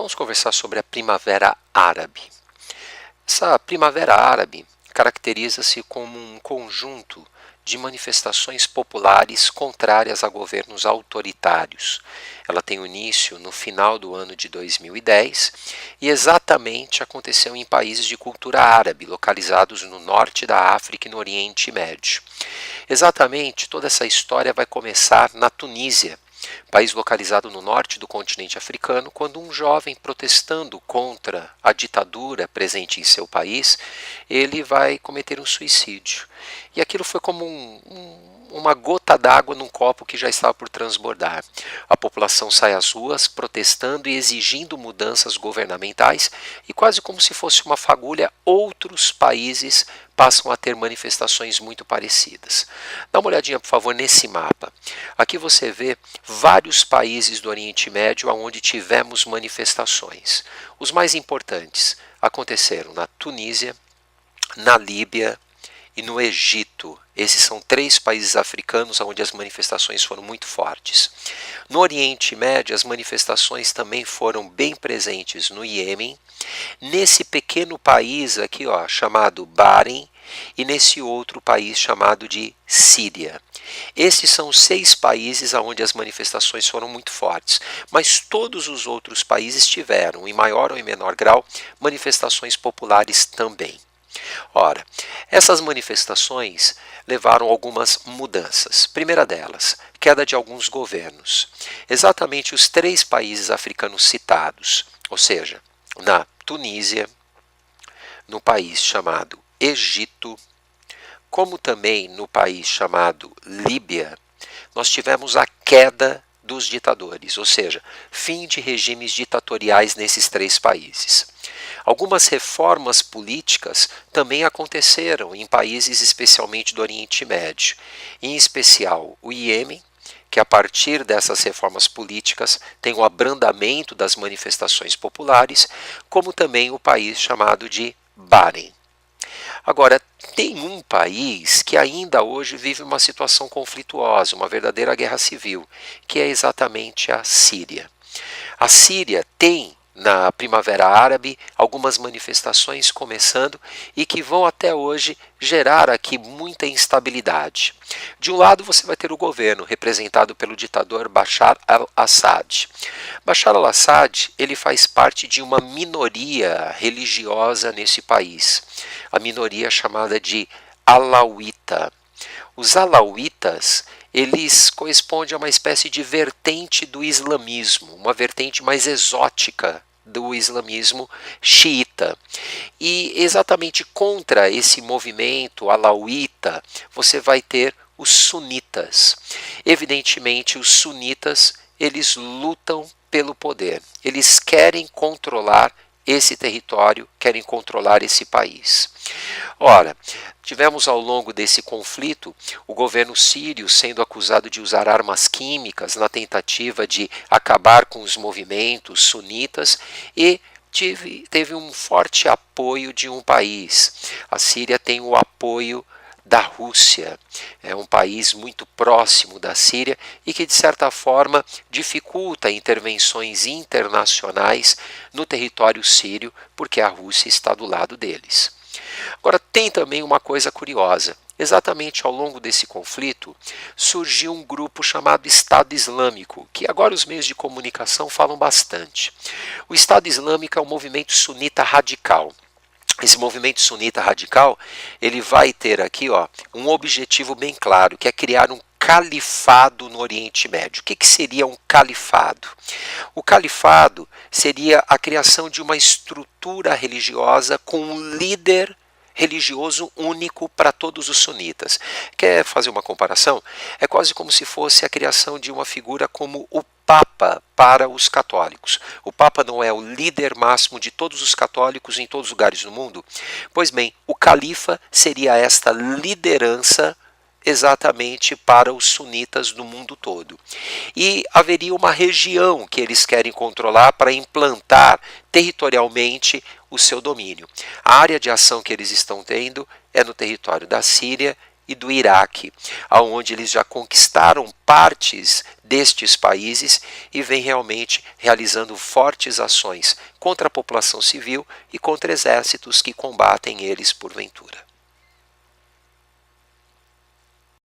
Vamos conversar sobre a Primavera Árabe. Essa Primavera Árabe caracteriza-se como um conjunto de manifestações populares contrárias a governos autoritários. Ela tem início no final do ano de 2010 e exatamente aconteceu em países de cultura árabe, localizados no norte da África e no Oriente Médio. Exatamente toda essa história vai começar na Tunísia, país localizado no norte do continente africano, quando um jovem protestando contra a ditadura presente em seu país, ele vai cometer um suicídio. E aquilo foi como uma gota d'água num copo que já estava por transbordar. A população sai às ruas protestando e exigindo mudanças governamentais e quase como se fosse uma fagulha, outros países passam a ter manifestações muito parecidas. Dá uma olhadinha, por favor, nesse mapa. Aqui você vê vários países do Oriente Médio onde tivemos manifestações. Os mais importantes aconteceram na Tunísia, na Líbia e no Egito. Esses são 3 países africanos onde as manifestações foram muito fortes. No Oriente Médio, as manifestações também foram bem presentes no Iêmen, nesse pequeno país aqui, ó, chamado Bahrein, e nesse outro país chamado de Síria. Esses são os 6 países onde as manifestações foram muito fortes, mas todos os outros países tiveram, em maior ou em menor grau, manifestações populares também. Ora, essas manifestações levaram a algumas mudanças. Primeira delas, queda de alguns governos. Exatamente os 3 países africanos citados, ou seja, na Tunísia, no país chamado Egito, como também no país chamado Líbia, nós tivemos a queda dos ditadores, ou seja, fim de regimes ditatoriais nesses 3 países. Algumas reformas políticas também aconteceram em países especialmente do Oriente Médio, em especial o Iêmen, que a partir dessas reformas políticas tem um abrandamento das manifestações populares, como também o país chamado de Bahrein. Agora, tem um país que ainda hoje vive uma situação conflituosa, uma verdadeira guerra civil, que é exatamente a Síria. A Síria tem, na Primavera Árabe, algumas manifestações começando e que vão até hoje gerar aqui muita instabilidade. De um lado você vai ter o governo, representado pelo ditador Bashar al-Assad. Bashar al-Assad, ele faz parte de uma minoria religiosa nesse país, a minoria chamada de Alauíta. Os alauítas, eles correspondem a uma espécie de vertente do islamismo, uma vertente mais exótica do islamismo xiita. E exatamente contra esse movimento alauíta, você vai ter os sunitas. Evidentemente, os sunitas, eles lutam pelo poder. Eles querem controlar esse território, querem controlar esse país. Ora, tivemos ao longo desse conflito o governo sírio sendo acusado de usar armas químicas na tentativa de acabar com os movimentos sunitas e teve um forte apoio de um país. A Síria tem o apoio da Rússia, é um país muito próximo da Síria e que de certa forma dificulta intervenções internacionais no território sírio porque a Rússia está do lado deles. Agora tem também uma coisa curiosa, exatamente ao longo desse conflito surgiu um grupo chamado Estado Islâmico, que agora os meios de comunicação falam bastante. O Estado Islâmico é um movimento sunita radical. Esse movimento sunita radical, ele vai ter aqui um objetivo bem claro, que é criar um califado no Oriente Médio. O que seria um califado? O califado seria a criação de uma estrutura religiosa com um líder religioso único para todos os sunitas. Quer fazer uma comparação? É quase como se fosse a criação de uma figura como o Papa para os católicos. O Papa não é o líder máximo de todos os católicos em todos os lugares do mundo? Pois bem, o califa seria esta liderança exatamente para os sunitas do mundo todo. E haveria uma região que eles querem controlar para implantar territorialmente o seu domínio. A área de ação que eles estão tendo é no território da Síria e do Iraque, onde eles já conquistaram partes destes países e vêm realmente realizando fortes ações contra a população civil e contra exércitos que combatem eles porventura.